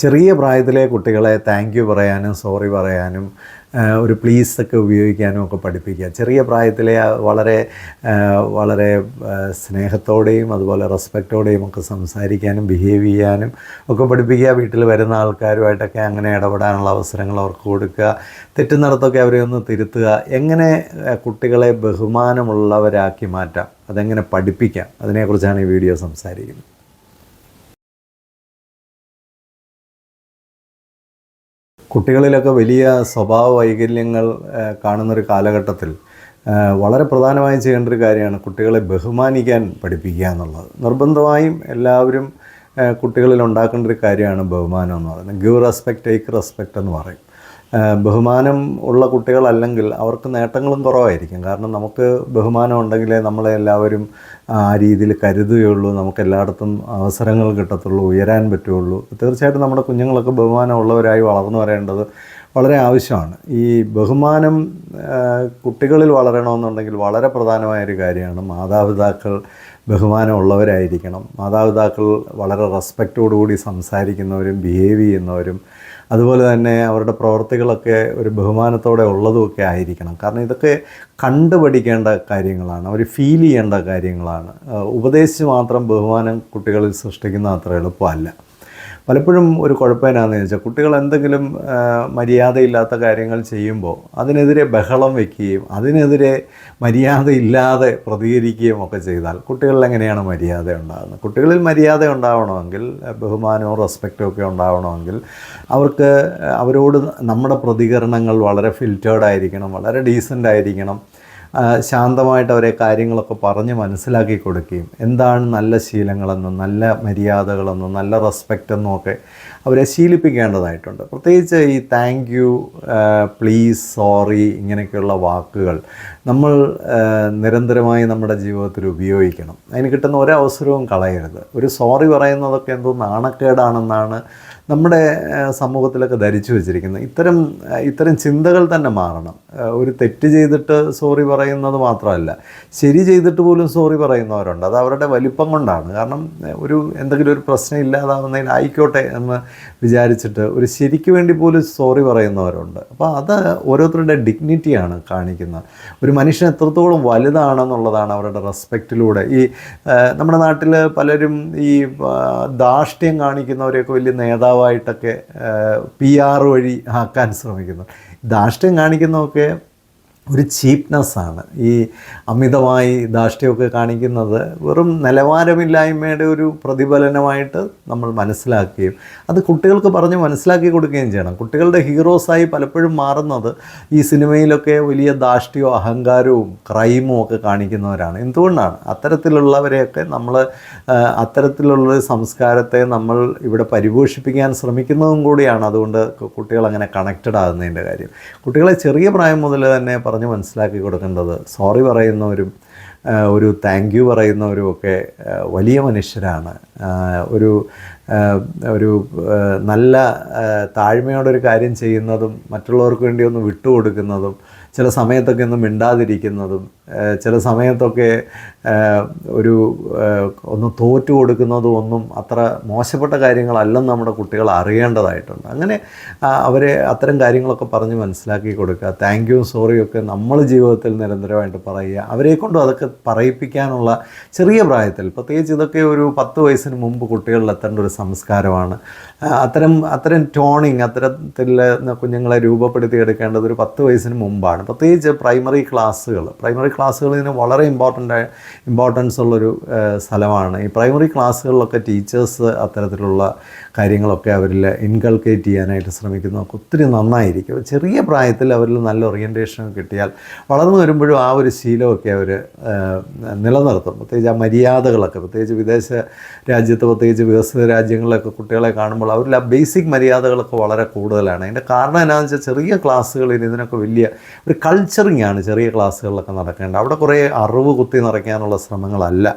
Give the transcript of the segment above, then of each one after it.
ചെറിയ പ്രായത്തിലെ കുട്ടികളെ thank you പറയാനും സോറി പറയാനും ഒരു പ്ലീസൊക്കെ ഉപയോഗിക്കാനും ഒക്കെ പഠിപ്പിക്കുക. ചെറിയ പ്രായത്തിലെ വളരെ വളരെ സ്നേഹത്തോടെയും അതുപോലെ റെസ്പെക്റ്റോടെയും ഒക്കെ സംസാരിക്കാനും ബിഹേവ് ചെയ്യാനും ഒക്കെ പഠിപ്പിക്കുക. വീട്ടിൽ വരുന്ന ആൾക്കാരുമായിട്ടൊക്കെ അങ്ങനെ ഇടപെടാനുള്ള അവസരങ്ങൾ അവർക്ക് കൊടുക്കുക. തെറ്റുന്നിടത്തൊക്കെ അവരെ ഒന്ന് തിരുത്തുക. എങ്ങനെ കുട്ടികളെ ബഹുമാനമുള്ളവരാക്കി മാറ്റാം, അതെങ്ങനെ പഠിപ്പിക്കാം, അതിനെക്കുറിച്ചാണ് ഈ വീഡിയോ സംസാരിക്കുന്നത്. കുട്ടികളിലൊക്കെ വലിയ സ്വഭാവ വൈകല്യങ്ങൾ കാണുന്നൊരു കാലഘട്ടത്തിൽ വളരെ പ്രധാനമായും ചെയ്യേണ്ട ഒരു കാര്യമാണ് കുട്ടികളെ ബഹുമാനിക്കാൻ പഠിപ്പിക്കുക എന്നുള്ളത്. നിർബന്ധമായും എല്ലാവരും കുട്ടികളിൽ ഉണ്ടാക്കേണ്ട ഒരു കാര്യമാണ് ബഹുമാനം എന്ന് പറയുന്നത്. ഗിവ് റെസ്പെക്റ്റ് ടേക്ക് റെസ്പെക്റ്റ് എന്ന് പറയും. ബഹുമാനം ഉള്ള കുട്ടികളല്ലെങ്കിൽ അവർക്ക് നേട്ടങ്ങളും കുറവായിരിക്കും. കാരണം നമുക്ക് ബഹുമാനം ഉണ്ടെങ്കിലേ നമ്മളെ എല്ലാവരും ആ രീതിയിൽ കരുതുകയുള്ളൂ, നമുക്ക് എല്ലായിടത്തും അവസരങ്ങൾ കിട്ടത്തുള്ളൂ, ഉയരാൻ പറ്റുകയുള്ളൂ. തീർച്ചയായിട്ടും നമ്മുടെ കുഞ്ഞുങ്ങളൊക്കെ ബഹുമാനമുള്ളവരായി വളർന്നു വരേണ്ടത് വളരെ ആവശ്യമാണ്. ഈ ബഹുമാനം കുട്ടികളിൽ വളരണമെന്നുണ്ടെങ്കിൽ വളരെ പ്രധാനമായൊരു കാര്യമാണ് മാതാപിതാക്കൾ ബഹുമാനമുള്ളവരായിരിക്കണം. മാതാപിതാക്കൾ വളരെ റെസ്പെക്റ്റോടുകൂടി സംസാരിക്കുന്നവരും ബിഹേവ് ചെയ്യുന്നവരും അതുപോലെ തന്നെ അവരുടെ പ്രവർത്തികളൊക്കെ ഒരു ബഹുമാനത്തോടെ ഉള്ളതുമൊക്കെ ആയിരിക്കണം. കാരണം ഇതൊക്കെ കണ്ടുപഠിക്കേണ്ട കാര്യങ്ങളാണ്, അവർ ഫീൽ ചെയ്യേണ്ട കാര്യങ്ങളാണ്. ഉപദേശിച്ച് മാത്രം ബഹുമാനം കുട്ടികളിൽ സൃഷ്ടിക്കുന്ന അത്ര എളുപ്പമല്ല. പലപ്പോഴും ഒരു കുഴപ്പം എന്നാന്ന് ചോദിച്ചാൽ കുട്ടികൾ എന്തെങ്കിലും മര്യാദയില്ലാത്ത കാര്യങ്ങൾ ചെയ്യുമ്പോൾ അതിനെതിരെ ബഹളം വയ്ക്കുകയും അതിനെതിരെ മര്യാദയില്ലാതെ പ്രതികരിക്കുകയും ഒക്കെ ചെയ്താൽ കുട്ടികളിൽ എങ്ങനെയാണ് മര്യാദ ഉണ്ടാകുന്നത്? കുട്ടികളിൽ മര്യാദ ഉണ്ടാവണമെങ്കിൽ ബഹുമാനവും റെസ്പെക്റ്റും ഒക്കെ ഉണ്ടാവണമെങ്കിൽ അവരോട് നമ്മുടെ പ്രതികരണങ്ങൾ വളരെ ഫിൽറ്റേർഡ് ആയിരിക്കണം, വളരെ ഡീസൻ്റ് ആയിരിക്കണം. ശാന്തമായിട്ട് അവരെ കാര്യങ്ങളൊക്കെ പറഞ്ഞ് മനസ്സിലാക്കി കൊടുക്കുകയും എന്താണ് നല്ല ശീലങ്ങളെന്നും നല്ല മര്യാദകളെന്നും നല്ല റെസ്പെക്റ്റെന്നും ഒക്കെ അവരെ ശീലിപ്പിക്കേണ്ടതായിട്ടുണ്ട്. പ്രത്യേകിച്ച് ഈ താങ്ക് യു, പ്ലീസ്, സോറി ഇങ്ങനെയൊക്കെയുള്ള വാക്കുകൾ നമ്മൾ നിരന്തരമായി നമ്മുടെ ജീവിതത്തിൽ ഉപയോഗിക്കണം. അതിന് കിട്ടുന്ന ഒരവസരവും കളയരുത്. ഒരു സോറി പറയുന്നതൊക്കെ എന്തോ നാണക്കേടാണെന്നാണ് നമ്മുടെ സമൂഹത്തിലൊക്കെ ധരിച്ചു വച്ചിരിക്കുന്നത്. ഇത്തരം ചിന്തകൾ തന്നെ മാറണം. ഒരു തെറ്റ് ചെയ്തിട്ട് സോറി പറയുന്നത് മാത്രമല്ല, ശരി ചെയ്തിട്ട് പോലും സോറി പറയുന്നവരുണ്ട്. അത് അവരുടെ വലിപ്പം കൊണ്ടാണ്. കാരണം എന്തെങ്കിലും ഒരു പ്രശ്നം ഇല്ലാതാവുന്നതിന് ആയിക്കോട്ടെ എന്ന് വിചാരിച്ചിട്ട് ഒരു ശരിക്ക് വേണ്ടി പോലും സോറി പറയുന്നവരുണ്ട്. അപ്പോൾ അത് ഓരോരുത്തരുടെ ഡിഗ്നിറ്റിയാണ് കാണിക്കുന്നത്. ഒരു മനുഷ്യൻ എത്രത്തോളം വലുതാണെന്നുള്ളതാണ് അവരുടെ റെസ്പെക്റ്റിലൂടെ. നമ്മുടെ നാട്ടിൽ പലരും ഈ ധാർഷ്ട്യം കാണിക്കുന്നവരെയൊക്കെ വലിയ നേതാവായിട്ടൊക്കെ PR വഴി ആക്കാൻ ശ്രമിക്കുന്നു. ധാർഷ്ട്യം കാണിക്കുന്നതൊക്കെ ഒരു ചീപ്നെസ്സാണ്. ഈ അമിതമായി ധാർഷ്ട്യമൊക്കെ കാണിക്കുന്നത് വെറും നിലവാരമില്ലായ്മയുടെ ഒരു പ്രതിഫലനമായിട്ട് നമ്മൾ മനസ്സിലാക്കുകയും അത് കുട്ടികൾക്ക് പറഞ്ഞ് മനസ്സിലാക്കി കൊടുക്കുകയും ചെയ്യണം. കുട്ടികളുടെ ഹീറോസായി പലപ്പോഴും മാറുന്നത് ഈ സിനിമയിലൊക്കെ വലിയ ധാർഷ്ട്യവും അഹങ്കാരവും ക്രൈമും ഒക്കെ കാണിക്കുന്നവരാണ്. എന്തുകൊണ്ടാണ് അത്തരത്തിലുള്ളവരെയൊക്കെ അത്തരത്തിലുള്ള സംസ്കാരത്തെ നമ്മൾ ഇവിടെ പരിപോഷിപ്പിക്കാൻ ശ്രമിക്കുന്നതും കൂടിയാണ്. അതുകൊണ്ട് കുട്ടികളങ്ങനെ കണക്റ്റഡ് ആകുന്നതിൻ്റെ കാര്യം. കുട്ടികളെ ചെറിയ പ്രായം മുതൽ തന്നെ പറഞ്ഞ് മനസ്സിലാക്കി കൊടുക്കേണ്ടത് സോറി പറയുന്നവരും ഒരു താങ്ക് യു പറയുന്നവരും ഒക്കെ വലിയ മനുഷ്യരാണ്. ഒരു നല്ല താഴ്മയോടൊരു കാര്യം ചെയ്യുന്നതും മറ്റുള്ളവർക്ക് വേണ്ടി ഒന്ന് വിട്ടുകൊടുക്കുന്നതും ചില സമയത്തൊക്കെ ഒന്ന് മിണ്ടാതിരിക്കുന്നതും ചില സമയത്തൊക്കെ ഒന്ന് തോറ്റു കൊടുക്കുന്നതും ഒന്നും അത്ര മോശപ്പെട്ട കാര്യങ്ങളല്ലെന്ന് നമ്മുടെ കുട്ടികൾ അറിയേണ്ടതായിട്ടുണ്ട്. അങ്ങനെ അവരെ അത്തരം കാര്യങ്ങളൊക്കെ പറഞ്ഞ് മനസ്സിലാക്കി കൊടുക്കുക. താങ്ക് യു സോറിയും ഒക്കെ നമ്മൾ ജീവിതത്തിൽ നിരന്തരമായിട്ട് പറയുക. അവരെക്കൊണ്ടും അതൊക്കെ പറയിപ്പിക്കാനുള്ള ചെറിയ പ്രായത്തിൽ, പ്രത്യേകിച്ച് ഇതൊക്കെ ഒരു 10 വയസ്സിന് മുമ്പ് കുട്ടികളിൽ എത്തേണ്ട ഒരു സംസ്കാരമാണ്. അത്തരം ടോണിങ് അത്തരത്തിൽ കുഞ്ഞുങ്ങളെ രൂപപ്പെടുത്തിയെടുക്കേണ്ടത് ഒരു 10 വയസ്സിന് മുമ്പാണ്. പ്രത്യേകിച്ച് പ്രൈമറി ക്ലാസ്സുകൾ ഇതിന് വളരെ ഇമ്പോർട്ടൻസ് ഉള്ളൊരു സ്ഥലമാണ്. ഈ പ്രൈമറി ക്ലാസ്സുകളിലൊക്കെ ടീച്ചേഴ്സ് അത്തരത്തിലുള്ള കാര്യങ്ങളൊക്കെ അവരിൽ ഇൻകൾക്കേറ്റ് ചെയ്യാനായിട്ട് ശ്രമിക്കുന്നതൊക്കെ ഒത്തിരി നന്നായിരിക്കും. ചെറിയ പ്രായത്തിൽ അവരിൽ നല്ല ഓറിയൻറ്റേഷൻ കിട്ടിയാൽ വളർന്നു വരുമ്പോഴും ആ ഒരു ശീലമൊക്കെ അവർ നിലനിർത്തും. പ്രത്യേകിച്ച് ആ മര്യാദകളൊക്കെ, പ്രത്യേകിച്ച് വിദേശ രാജ്യത്ത്, പ്രത്യേകിച്ച് വികസിത രാജ്യങ്ങളിലൊക്കെ കുട്ടികളെ കാണുമ്പോൾ അവരിൽ ആ ബേസിക് മര്യാദകളൊക്കെ വളരെ കൂടുതലാണ്. അതിൻ്റെ കാരണം എന്താണെന്ന് വെച്ചാൽ ചെറിയ ക്ലാസ്സുകളിൽ ഇതിനൊക്കെ വലിയ ഒരു കൾച്ചറിങ് ആണ് ചെറിയ ക്ലാസ്സുകളിലൊക്കെ നടക്കേണ്ടത്. അവിടെ കുറേ അറിവ് കുത്തി നിറയ്ക്കാനുള്ള ശ്രമങ്ങളല്ല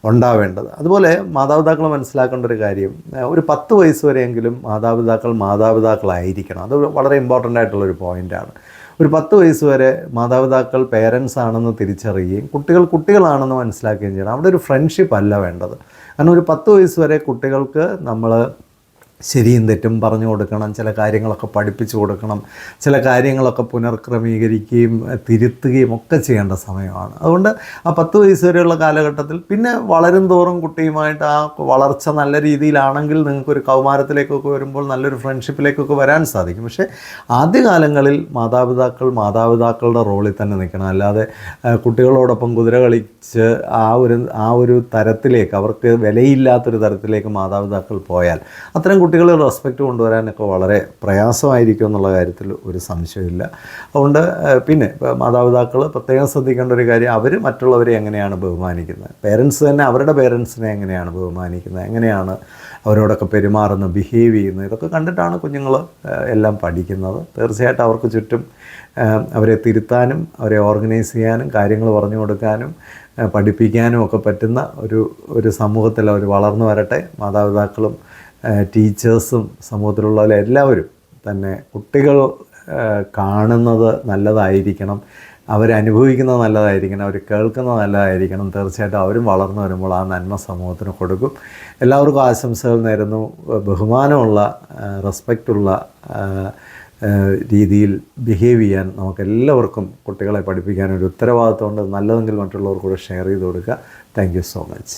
ഉണ്ടാവേണ്ടത്. അതുപോലെ മാതാപിതാക്കൾ മനസ്സിലാക്കേണ്ട ഒരു കാര്യം, ഒരു 10 വയസ്സ് വരെയെങ്കിലും മാതാപിതാക്കളായിരിക്കണം. അത് വളരെ ഇമ്പോർട്ടൻ്റ് ആയിട്ടുള്ളൊരു പോയിൻ്റാണ്. ഒരു 10 വയസ്സ് വരെ മാതാപിതാക്കൾ പേരൻസ് ആണെന്ന് തിരിച്ചറിയുകയും കുട്ടികളാണെന്ന് മനസ്സിലാക്കുകയും ചെയ്യണം. അവിടെ ഒരു ഫ്രണ്ട്ഷിപ്പ് അല്ല വേണ്ടത്. കാരണം ഒരു 10 വയസ്സ് വരെ കുട്ടികൾക്ക് നമ്മൾ ശരിയും തെറ്റും പറഞ്ഞു കൊടുക്കണം, ചില കാര്യങ്ങളൊക്കെ പഠിപ്പിച്ചു കൊടുക്കണം, ചില കാര്യങ്ങളൊക്കെ പുനർക്രമീകരിക്കുകയും തിരുത്തുകയും ഒക്കെ ചെയ്യേണ്ട സമയമാണ്. അതുകൊണ്ട് ആ 10 വയസ്സ് വരെയുള്ള കാലഘട്ടത്തിൽ പിന്നെ വളരും തോറും കുട്ടിയുമായിട്ട് ആ വളർച്ച നല്ല രീതിയിലാണെങ്കിൽ നിങ്ങൾക്കൊരു കൗമാരത്തിലേക്കൊക്കെ വരുമ്പോൾ നല്ലൊരു ഫ്രണ്ട്ഷിപ്പിലേക്കൊക്കെ വരാൻ സാധിക്കും. പക്ഷേ ആദ്യകാലങ്ങളിൽ മാതാപിതാക്കളുടെ റോളിൽ തന്നെ നിൽക്കണം. അല്ലാതെ കുട്ടികളോടൊപ്പം കുതിര കളിച്ച് ആ ഒരു തരത്തിലേക്ക്, അവർക്ക് വിലയില്ലാത്തൊരു തരത്തിലേക്ക് മാതാപിതാക്കൾ പോയാൽ അത്തരം കുട്ടികൾ റെസ്പെക്റ്റ് കൊണ്ടുവരാനൊക്കെ വളരെ പ്രയാസമായിരിക്കും എന്നുള്ള കാര്യത്തിൽ ഒരു സംശയമില്ല. അതുകൊണ്ട് പിന്നെ ഇപ്പോൾ മാതാപിതാക്കൾ പ്രത്യേകം ശ്രദ്ധിക്കേണ്ട ഒരു കാര്യം, അവർ മറ്റുള്ളവരെ എങ്ങനെയാണ് ബഹുമാനിക്കുന്നത്, പേരൻസ് തന്നെ അവരുടെ പേരൻസിനെ എങ്ങനെയാണ് ബഹുമാനിക്കുന്നത്, എങ്ങനെയാണ് അവരോടൊക്കെ പെരുമാറുന്നത്, ബിഹേവ് ചെയ്യുന്നത്, ഇതൊക്കെ കണ്ടിട്ടാണ് കുഞ്ഞുങ്ങൾ എല്ലാം പഠിക്കുന്നത്. തീർച്ചയായിട്ടും അവർക്ക് ചുറ്റും അവരെ തിരുത്താനും അവരെ ഓർഗനൈസ് ചെയ്യാനും കാര്യങ്ങൾ പറഞ്ഞു കൊടുക്കാനും പഠിപ്പിക്കാനും ഒക്കെ പറ്റുന്ന ഒരു സമൂഹത്തിൽ അവർ വളർന്നു വരട്ടെ. മാതാപിതാക്കളും ടീച്ചേഴ്സും സമൂഹത്തിലുള്ള എല്ലാവരും തന്നെ കുട്ടികൾ കാണുന്നത് നല്ലതായിരിക്കണം, അവരനുഭവിക്കുന്നത് നല്ലതായിരിക്കണം, അവർ കേൾക്കുന്നത് നല്ലതായിരിക്കണം. തീർച്ചയായിട്ടും അവരും വളർന്നു വരുമ്പോൾ ആ നന്മ സമൂഹത്തിന് കൊടുക്കും. എല്ലാവർക്കും ആശംസകൾ നേരുന്നു. ബഹുമാനമുള്ള, റെസ്പെക്റ്റുള്ള രീതിയിൽ ബിഹേവ് ചെയ്യാൻ നമുക്കെല്ലാവർക്കും കുട്ടികളെ പഠിപ്പിക്കാനൊരു ഉത്തരവാദിത്തമുണ്ട്. നല്ലതെങ്കിൽ മറ്റുള്ളവർക്ക് കൂടെ ഷെയർ ചെയ്ത് കൊടുക്കുക. Thank you so much.